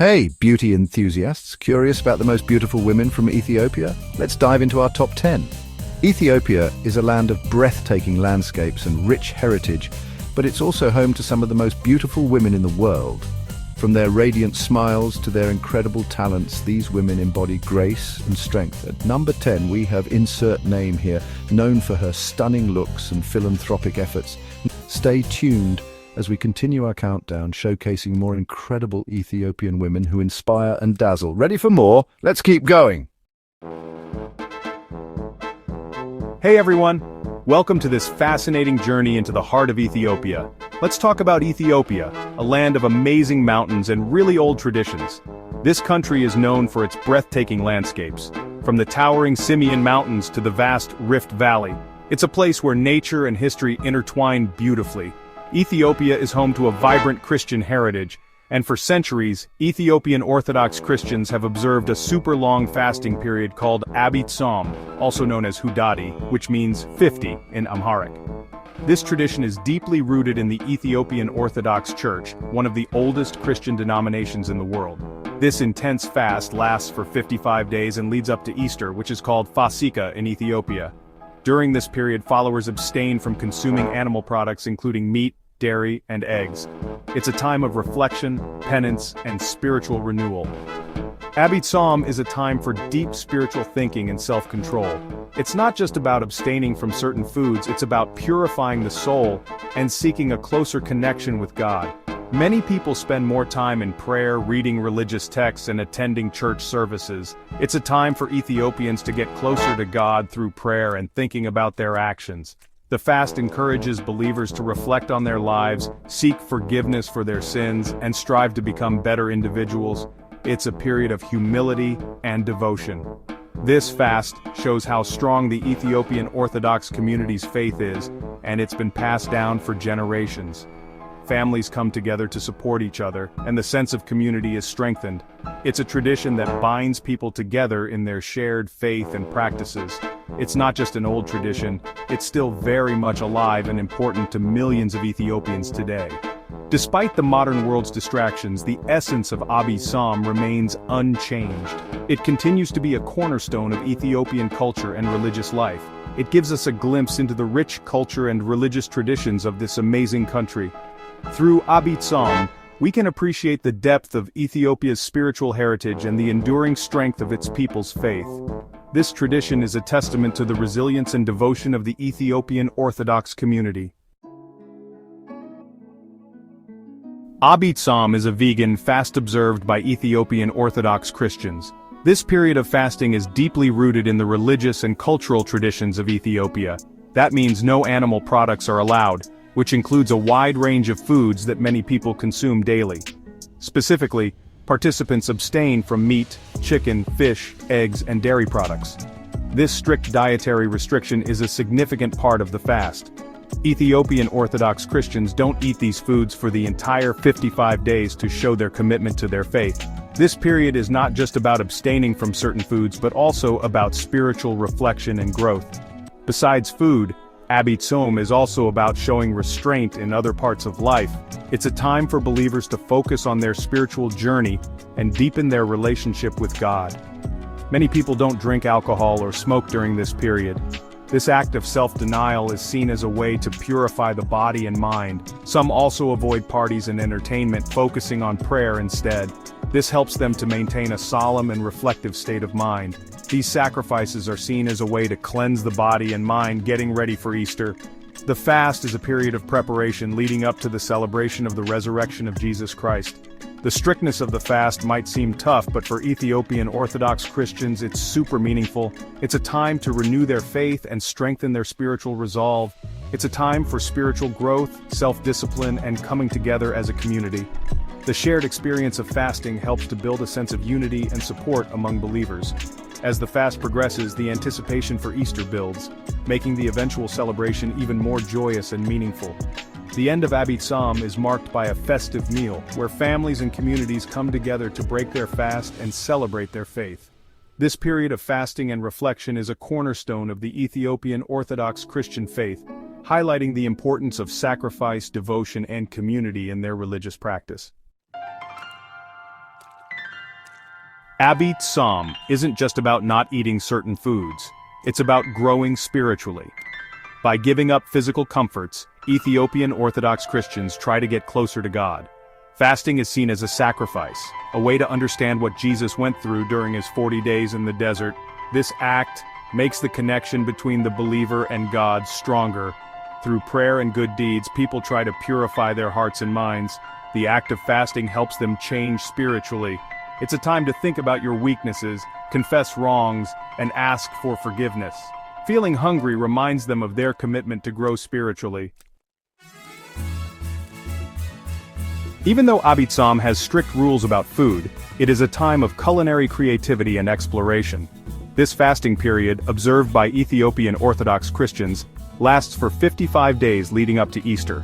Hey, beauty enthusiasts, curious about the most beautiful women from Ethiopia? Let's dive into our top 10. Ethiopia is a land of breathtaking landscapes and rich heritage, but it's also home to some of the most beautiful women in the world. From their radiant smiles to their incredible talents, these women embody grace and strength. At number 10, we have insert name here, known for her stunning looks and philanthropic efforts. Stay tuned as we continue our countdown, showcasing more incredible Ethiopian women who inspire and dazzle. Ready for more? Let's keep going! Hey everyone! Welcome to this fascinating journey into the heart of Ethiopia. Let's talk about Ethiopia, a land of amazing mountains and really old traditions. This country is known for its breathtaking landscapes. From the towering Simien Mountains to the vast Rift Valley, it's a place where nature and history intertwine beautifully. Ethiopia is home to a vibrant Christian heritage, and for centuries, Ethiopian Orthodox Christians have observed a super-long fasting period called Abit Som, also known as Hudadi, which means 50 in Amharic. This tradition is deeply rooted in the Ethiopian Orthodox Church, one of the oldest Christian denominations in the world. This intense fast lasts for 55 days and leads up to Easter, which is called Fasika in Ethiopia. During this period, followers abstain from consuming animal products including meat, dairy, and eggs. It's a time of reflection, penance, and spiritual renewal. Abit Som is a time for deep spiritual thinking and self-control. It's not just about abstaining from certain foods, it's about purifying the soul and seeking a closer connection with God. Many people spend more time in prayer, reading religious texts, and attending church services. It's a time for Ethiopians to get closer to God through prayer and thinking about their actions. The fast encourages believers to reflect on their lives, seek forgiveness for their sins, and strive to become better individuals. It's a period of humility and devotion. This fast shows how strong the Ethiopian Orthodox community's faith is, and it's been passed down for generations. Families come together to support each other, and the sense of community is strengthened. It's a tradition that binds people together in their shared faith and practices. It's not just an old tradition, it's still very much alive and important to millions of Ethiopians today. Despite the modern world's distractions, the essence of Abit Som remains unchanged. It continues to be a cornerstone of Ethiopian culture and religious life. It gives us a glimpse into the rich culture and religious traditions of this amazing country. Through Abit Som, we can appreciate the depth of Ethiopia's spiritual heritage and the enduring strength of its people's faith. This tradition is a testament to the resilience and devotion of the Ethiopian Orthodox community. Abit Som is a vegan fast observed by Ethiopian Orthodox Christians. This period of fasting is deeply rooted in the religious and cultural traditions of Ethiopia. That means no animal products are allowed, which includes a wide range of foods that many people consume daily. Specifically, participants abstain from meat, chicken, fish, eggs, and dairy products. This strict dietary restriction is a significant part of the fast. Ethiopian Orthodox Christians don't eat these foods for the entire 55 days to show their commitment to their faith. This period is not just about abstaining from certain foods but also about spiritual reflection and growth. Besides food, Abit Som is also about showing restraint in other parts of life. It's a time for believers to focus on their spiritual journey and deepen their relationship with God. Many people don't drink alcohol or smoke during this period. This act of self-denial is seen as a way to purify the body and mind. Some also avoid parties and entertainment, focusing on prayer instead. This helps them to maintain a solemn and reflective state of mind. These sacrifices are seen as a way to cleanse the body and mind, getting ready for Easter. The fast is a period of preparation leading up to the celebration of the resurrection of Jesus Christ. The strictness of the fast might seem tough, but for Ethiopian Orthodox Christians it's super meaningful. It's a time to renew their faith and strengthen their spiritual resolve. It's a time for spiritual growth, self-discipline, and coming together as a community. The shared experience of fasting helps to build a sense of unity and support among believers. As the fast progresses, the anticipation for Easter builds, making the eventual celebration even more joyous and meaningful. The end of Abit Som is marked by a festive meal, where families and communities come together to break their fast and celebrate their faith. This period of fasting and reflection is a cornerstone of the Ethiopian Orthodox Christian faith, highlighting the importance of sacrifice, devotion, and community in their religious practice. Abit Som isn't just about not eating certain foods, it's about growing spiritually. By giving up physical comforts, Ethiopian Orthodox Christians try to get closer to God. Fasting is seen as a sacrifice, a way to understand what Jesus went through during his 40 days in the desert. This act makes the connection between the believer and God stronger. Through prayer and good deeds, people try to purify their hearts and minds. The act of fasting helps them change spiritually. It's a time to think about your weaknesses, confess wrongs, and ask for forgiveness. Feeling hungry reminds them of their commitment to grow spiritually. Even though Abit Som has strict rules about food, it is a time of culinary creativity and exploration. This fasting period, observed by Ethiopian Orthodox Christians, lasts for 55 days leading up to Easter.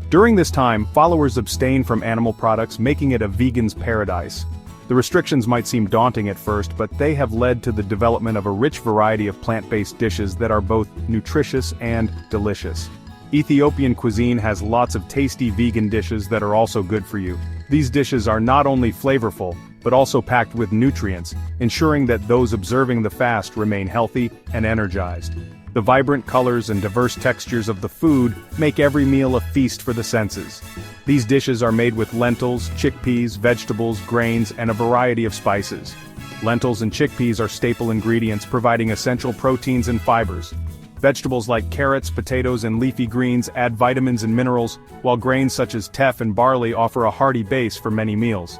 During this time, followers abstain from animal products, making it a vegan's paradise. The restrictions might seem daunting at first, but they have led to the development of a rich variety of plant-based dishes that are both nutritious and delicious. Ethiopian cuisine has lots of tasty vegan dishes that are also good for you. These dishes are not only flavorful, but also packed with nutrients, ensuring that those observing the fast remain healthy and energized. The vibrant colors and diverse textures of the food make every meal a feast for the senses. These dishes are made with lentils, chickpeas, vegetables, grains, and a variety of spices. Lentils and chickpeas are staple ingredients providing essential proteins and fibers. Vegetables like carrots, potatoes, and leafy greens add vitamins and minerals, while grains such as teff and barley offer a hearty base for many meals.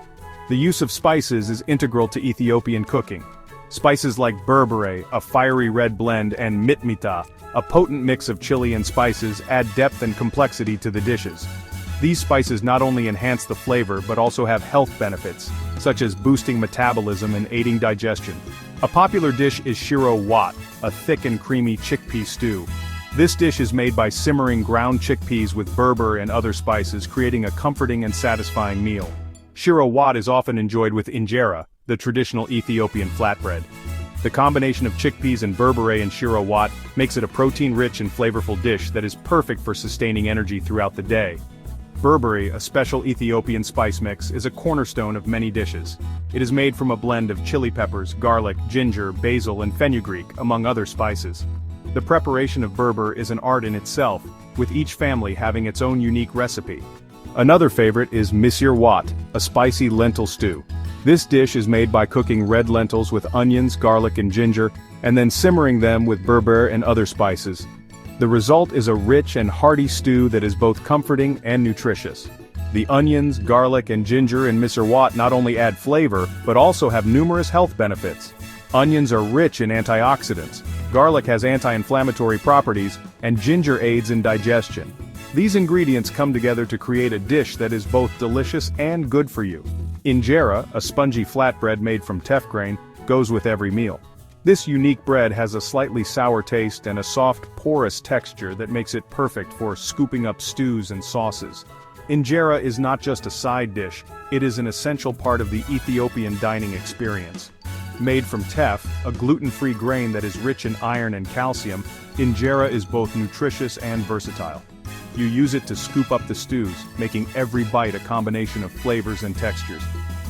The use of spices is integral to Ethiopian cooking. Spices like berbere, a fiery red blend, and mitmita, a potent mix of chili and spices, add depth and complexity to the dishes. These spices not only enhance the flavor but also have health benefits, such as boosting metabolism and aiding digestion. A popular dish is shiro wat, a thick and creamy chickpea stew. This dish is made by simmering ground chickpeas with berber and other spices, creating a comforting and satisfying meal. Shiro wat is often enjoyed with injera, the traditional Ethiopian flatbread. The combination of chickpeas and berbere and shiro wat makes it a protein-rich and flavorful dish that is perfect for sustaining energy throughout the day. Berbere, a special Ethiopian spice mix, is a cornerstone of many dishes. It is made from a blend of chili peppers, garlic, ginger, basil, and fenugreek, among other spices. The preparation of berber is an art in itself, with each family having its own unique recipe. Another favorite is misir wat, a spicy lentil stew. This dish is made by cooking red lentils with onions, garlic, and ginger, and then simmering them with berber and other spices. The result is a rich and hearty stew that is both comforting and nutritious. The onions, garlic, and ginger in misir wat not only add flavor, but also have numerous health benefits. Onions are rich in antioxidants, garlic has anti-inflammatory properties, and ginger aids in digestion. These ingredients come together to create a dish that is both delicious and good for you. Injera, a spongy flatbread made from teff grain, goes with every meal. This unique bread has a slightly sour taste and a soft, porous texture that makes it perfect for scooping up stews and sauces. Injera is not just a side dish, it is an essential part of the Ethiopian dining experience. Made from teff, a gluten-free grain that is rich in iron and calcium, injera is both nutritious and versatile. You use it to scoop up the stews, making every bite a combination of flavors and textures.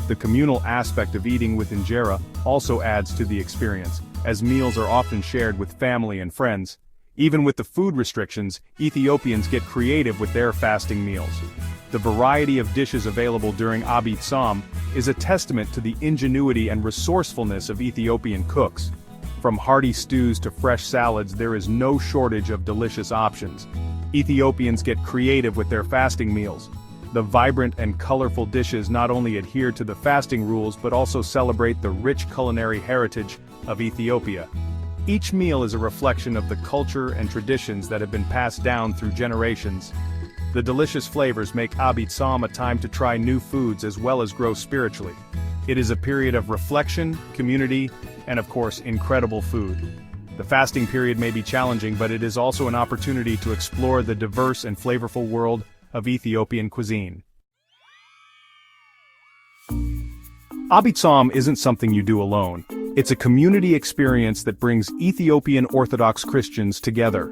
The communal aspect of eating with injera also adds to the experience, as meals are often shared with family and friends. Even with the food restrictions, Ethiopians get creative with their fasting meals. The variety of dishes available during Abit Som is a testament to the ingenuity and resourcefulness of Ethiopian cooks. From hearty stews to fresh salads, there is no shortage of delicious options. Ethiopians get creative with their fasting meals. The vibrant and colorful dishes not only adhere to the fasting rules but also celebrate the rich culinary heritage of Ethiopia. Each meal is a reflection of the culture and traditions that have been passed down through generations. The delicious flavors make Abit Som a time to try new foods as well as grow spiritually. It is a period of reflection, community, and of course, incredible food. The fasting period may be challenging, but it is also an opportunity to explore the diverse and flavorful world of Ethiopian cuisine. Abit Som isn't something you do alone. It's a community experience that brings Ethiopian Orthodox Christians together.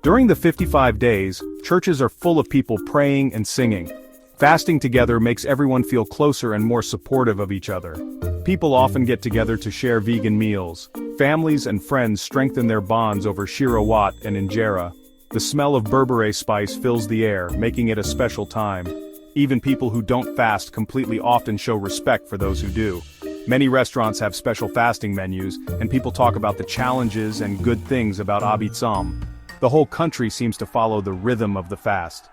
During the 55 days, churches are full of people praying and singing. Fasting together makes everyone feel closer and more supportive of each other. People often get together to share vegan meals. Families and friends strengthen their bonds over shirawat and injera. The smell of berbere spice fills the air, making it a special time. Even people who don't fast completely often show respect for those who do. Many restaurants have special fasting menus, and people talk about the challenges and good things about Abitsam. The whole country seems to follow the rhythm of the fast.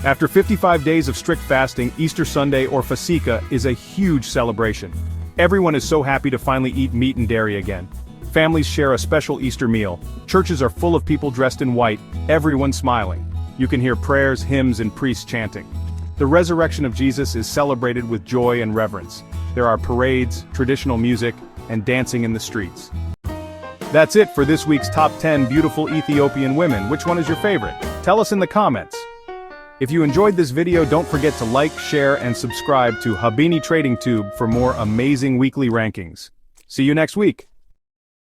After 55 days of strict fasting, Easter Sunday or Fasika is a huge celebration. Everyone is so happy to finally eat meat and dairy again. Families share a special Easter meal. Churches are full of people dressed in white, everyone smiling. You can hear prayers, hymns, and priests chanting. The resurrection of Jesus is celebrated with joy and reverence. There are parades, traditional music, and dancing in the streets. That's it for this week's Top 10 Beautiful Ethiopian Women. Which one is your favorite? Tell us in the comments. If you enjoyed this video, don't forget to like, share, and subscribe to Habini Trading Tube for more amazing weekly rankings. See you next week.